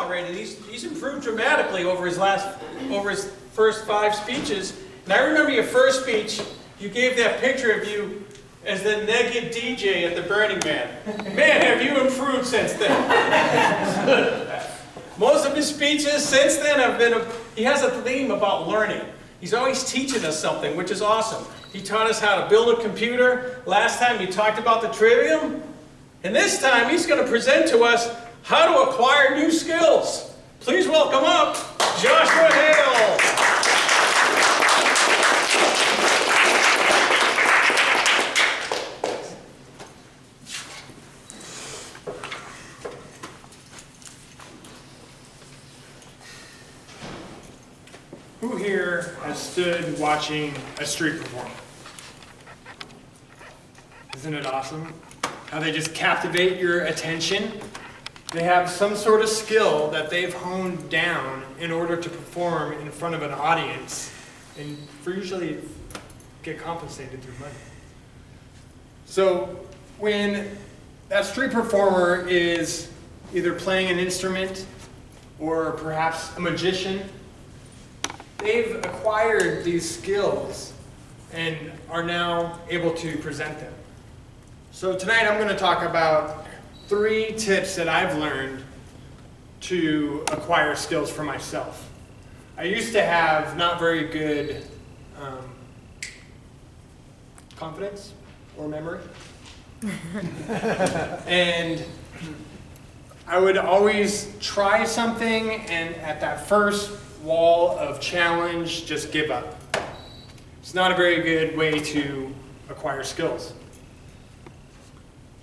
already. He's improved dramatically over his first 5 speeches. And I remember your first speech, you gave that picture of you as the naked DJ at the Burning Man. Man, have you improved since then. Most of his speeches since then have been, he has a theme about learning. He's always teaching us something, which is awesome. He taught us how to build a computer. Last time he talked about the trivium. And this time he's going to present to us how to acquire new skills. Please welcome up Joshua Hale. Who here has stood watching a street performer? Isn't it awesome? How they just captivate your attention. They have some sort of skill that they've honed down in order to perform in front of an audience and for usually get compensated through money. So when that street performer is either playing an instrument or perhaps a magician, they've acquired these skills and are now able to present them. So tonight I'm going to talk about 3 tips that I've learned to acquire skills for myself. I used to have not very good confidence or memory. And I would always try something and at that first wall of challenge, just give up. It's not a very good way to acquire skills.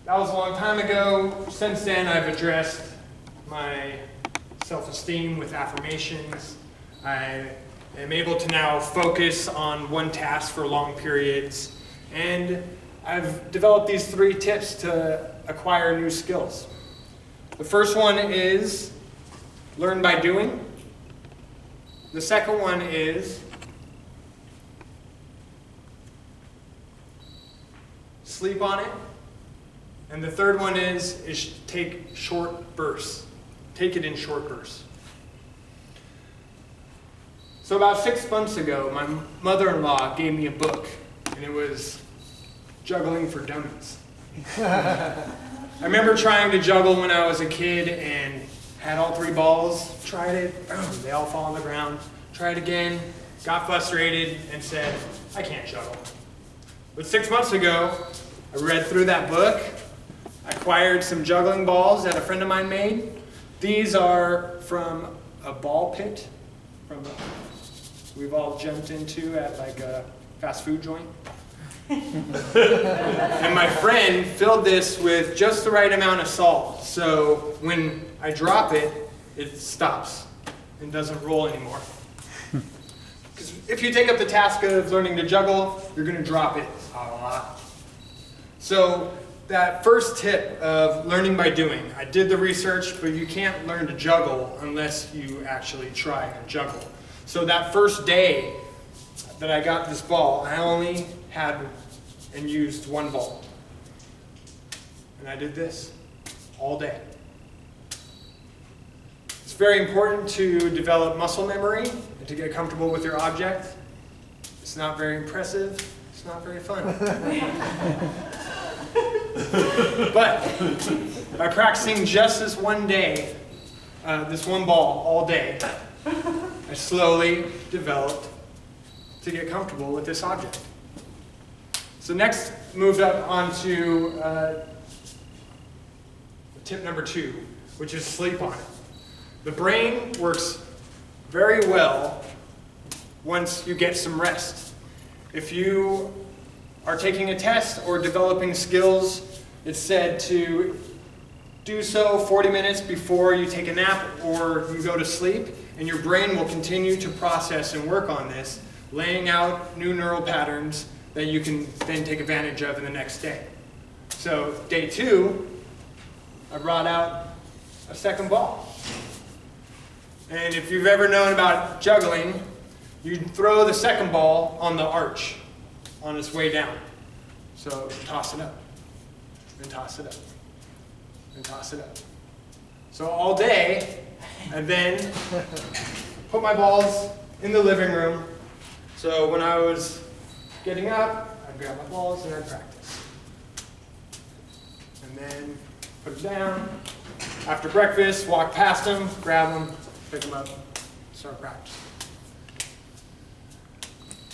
That was a long time ago. Since then, I've addressed my self-esteem with affirmations. I am able to now focus on one task for long periods. And I've developed these 3 tips to acquire new skills. The first one is learn by doing. The second one is sleep on it. And the third one is take short bursts. Take it in short bursts. So about 6 months ago, my mother-in-law gave me a book, and it was Juggling for Dummies. I remember trying to juggle when I was a kid and had all 3 balls, tried it, boom, they all fall on the ground. Tried again, got frustrated, and said, I can't juggle. But 6 months ago, I read through that book. I acquired some juggling balls that a friend of mine made. These are from a ball pit we've all jumped into at like a fast food joint. And my friend filled this with just the right amount of salt. So when I drop it, it stops and doesn't roll anymore. Because if you take up the task of learning to juggle, you're going to drop it a lot. So that first tip of learning by doing, I did the research, but you can't learn to juggle unless you actually try and juggle. So that first day that I got this ball, I only had and used 1 ball. And I did this all day. It's very important to develop muscle memory and to get comfortable with your object. It's not very impressive. It's not very fun. But by practicing just this one day, this 1 ball all day, I slowly developed to get comfortable with this object. So next, moved up onto tip number 2, which is sleep on it. The brain works very well once you get some rest. If you are taking a test or developing skills, it's said to do so 40 minutes before you take a nap or you go to sleep, and your brain will continue to process and work on this, laying out new neural patterns that you can then take advantage of in the next day. So day 2, I brought out a 2nd ball. And if you've ever known about juggling, you throw the 2nd ball on the arch on its way down. So toss it up, and toss it up, and toss it up. So all day, and then put my balls in the living room. So when I was getting up, I'd grab my balls and I'd practice. And then put them down. After breakfast, walk past them, grab them, pick them up, start practicing.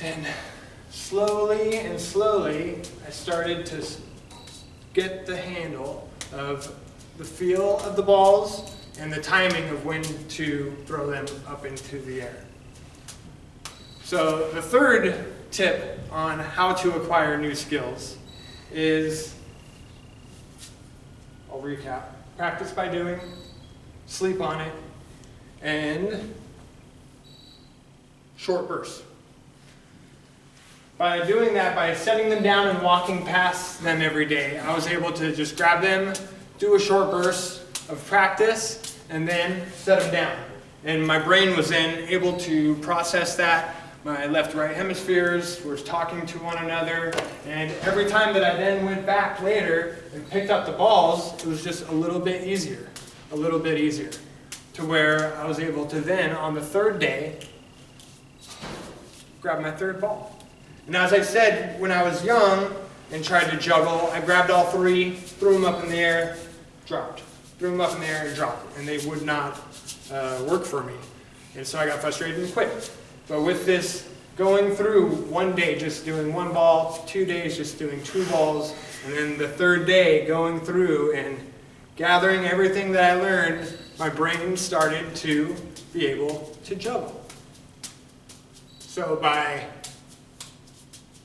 And slowly and slowly, I started to get the handle of the feel of the balls and the timing of when to throw them up into the air. So the third tip on how to acquire new skills is, I'll recap, practice by doing, sleep on it, and short bursts. By doing that, by setting them down and walking past them every day, I was able to just grab them, do a short burst of practice, and then set them down. And my brain was then able to process that. My left-right hemispheres were talking to one another, and every time that I then went back later and picked up the balls, it was just a little bit easier, to where I was able to then, on the third day, grab my third ball. And as I said, when I was young and tried to juggle, I grabbed all three, threw them up in the air, dropped. Threw them up in the air and dropped, and they would not work for me. And so I got frustrated and quit. But with this, going through one day just doing one ball, 2 days just doing 2 balls, and then the third day going through and gathering everything that I learned, my brain started to be able to juggle. So by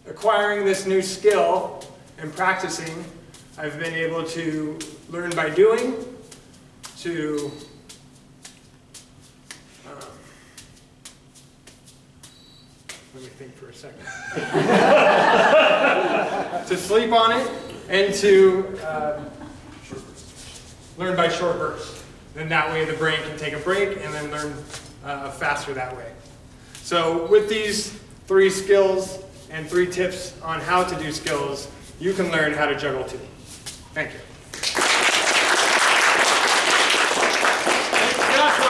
acquiring this new skill and practicing, I've been able to learn by doing, to let me think for a second. To sleep on it, and to learn by short bursts. Then that way the brain can take a break and then learn faster that way. So with these 3 skills and 3 tips on how to do skills, you can learn how to juggle too. Thank you.